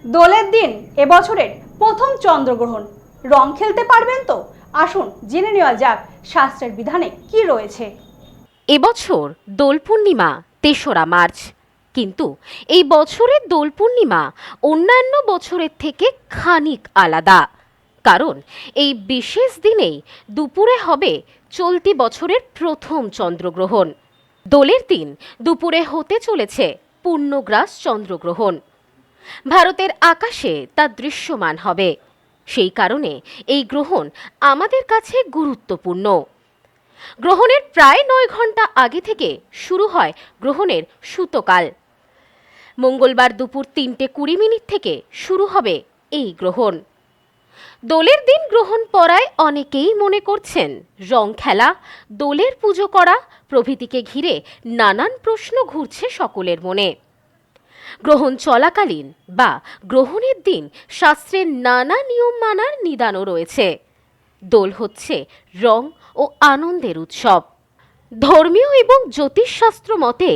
দোলের দিন এবছরের প্রথম চন্দ্রগ্রহণ, রং খেলতে পারবেন তো? আসুন জেনে নেওয়া যাক শাস্ত্রের বিধানে কি রয়েছে। এবছর দোল পূর্ণিমা ৩রা মার্চ, কিন্তু এই বছরের দোল পূর্ণিমা অন্যান্য বছরের থেকে খানিক আলাদা। কারণ এই বিশেষ দিনেই দুপুরে হবে চলতি বছরের প্রথম চন্দ্রগ্রহণ। দোলের দিন দুপুরে হতে চলেছে পূর্ণগ্রাস চন্দ্রগ্রহণ। ভারতের আকাশে তা দৃশ্যমান হবে। সেই কারণে এই গ্রহণ আমাদের কাছে গুরুত্বপূর্ণ। গ্রহণের প্রায় ৯ ঘন্টা আগে থেকে শুরু হয় গ্রহণের সূতকাল। মঙ্গলবার দুপুর ৩:২০ থেকে শুরু হবে এই গ্রহণ। দোলের দিন গ্রহণ পড়ায় অনেকেই মনে করছেন রং খেলা, দোলের পুজো করা প্রভৃতিকে ঘিরে নানান প্রশ্ন ঘুরছে সকলের মনে। গ্রহণ চলাকালীন বা গ্রহণের দিন শাস্ত্রের নানা নিয়ম মানার নিদানও রয়েছে। দোল হচ্ছে রং ও আনন্দের উৎসব। ধর্মীয় এবং জ্যোতিষশাস্ত্র মতে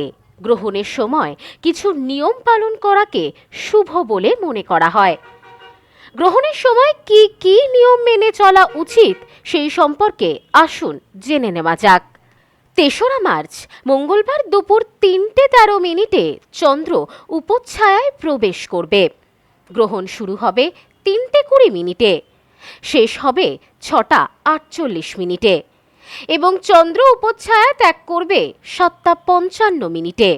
গ্রহণের সময় কিছু নিয়ম পালন করাকে শুভ বলে মনে করা হয়। গ্রহণের সময় কি কি নিয়ম মেনে চলা উচিত সেই সম্পর্কে আসুন জেনে নেওয়া যাক। ৩রা মার্চ মঙ্গলবার দুপুর ৩:১৩ চন্দ্র উপচ্ছায়ায় প্রবেশ করবে। গ্রহণ শুরু হবে ৩:২০ শেষ হবে ৬:৪৮ এবং চন্দ্র উপচ্ছায়া ত্যাগ করবে ৭:৫৫।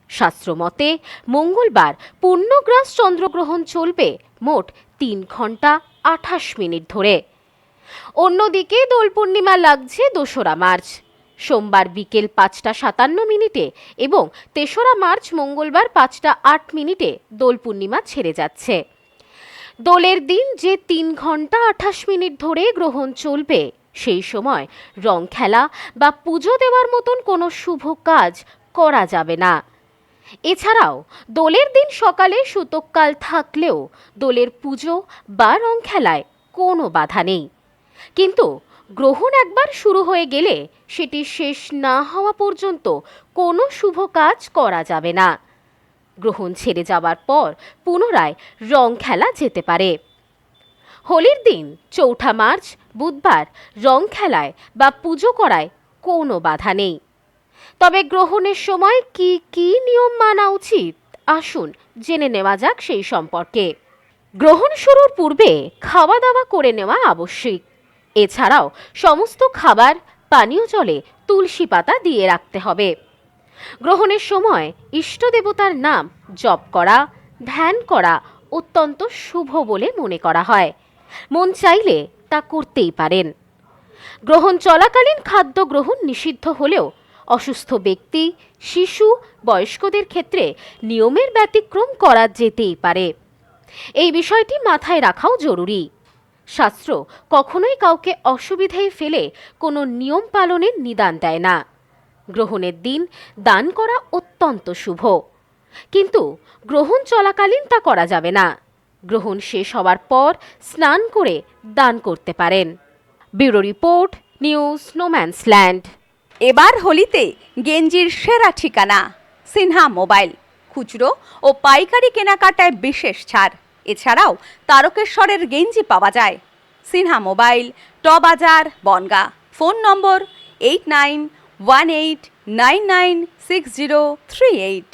শাস্ত্রমতে মঙ্গলবার পূর্ণগ্রাস চন্দ্রগ্রহণ চলবে মোট ৩ ঘন্টা ২৮ মিনিট ধরে। অন্যদিকে দোল পূর্ণিমা লাগছে ২রা মার্চ সোমবার বিকেল ৫:৫৭ এবং ৩রা মার্চ মঙ্গলবার ৫:০৮ দোল পূর্ণিমা ছেড়ে যাচ্ছে। দোলের দিন যে ৩ ঘন্টা ২৮ মিনিট ধরে গ্রহণ চলবে, সেই সময় রং খেলা বা পুজো দেওয়ার মতন কোনো শুভ কাজ করা যাবে না। এছাড়াও দোলের দিন সকালে সূতককাল থাকলেও দোলের পুজো বা রং খেলায় কোনো বাধা নেই। কিন্তু গ্রহণ একবার শুরু হয়ে গেলে সেটি শেষ না হওয়া পর্যন্ত কোনো শুভ কাজ করা যাবে না। গ্রহণ ছেড়ে যাওয়ার পর পুনরায় রং খেলা যেতে পারে। হোলির দিন ৪ঠা মার্চ বুধবার রং খেলায় বা পুজো করায় কোনো বাধা নেই। তবে গ্রহণের সময় কি কি নিয়ম মানা উচিত আসুন জেনে নেওয়া যাক সেই সম্পর্কে। গ্রহণ শুরুর পূর্বে খাওয়া দাওয়া করে নেওয়া আবশ্যিক। এছাড়াও সমস্ত খাবার পানীয় জলে তুলসী পাতা দিয়ে রাখতে হবে। গ্রহণের সময় ইষ্ট দেবতার নাম জপ করা, ধ্যান করা অত্যন্ত শুভ বলে মনে করা হয়। মন চাইলে তা করতেই পারেন। গ্রহণ চলাকালীন খাদ্য গ্রহণ নিষিদ্ধ হলেও অসুস্থ ব্যক্তি, শিশু, বয়স্কদের ক্ষেত্রে নিয়মের ব্যতিক্রম করা যেতেই পারে। এই বিষয়টি মাথায় রাখাও জরুরি। শাস্ত্র কখনোই কাউকে অসুবিধায় ফেলে কোনো নিয়ম পালনের নিদান দেয় না। গ্রহণের দিন দান করা অত্যন্ত শুভ, কিন্তু গ্রহণ চলাকালীন তা করা যাবে না। গ্রহণ শেষ হওয়ার পর স্নান করে দান করতে পারেন। Bureau report, news no man's land. এবার হোলিতে গেঞ্জির সেরা ঠিকানা সিনহা মোবাইল। খুচরো ও পাইকারি কেনাকাটায় বিশেষ ছাড়। এছাড়াও তারকেশ্বরের গেঞ্জি পাওয়া যায়। সিনহা মোবাইল, ট বাজার, বনগাঁ। ফোন নম্বর 8918996038।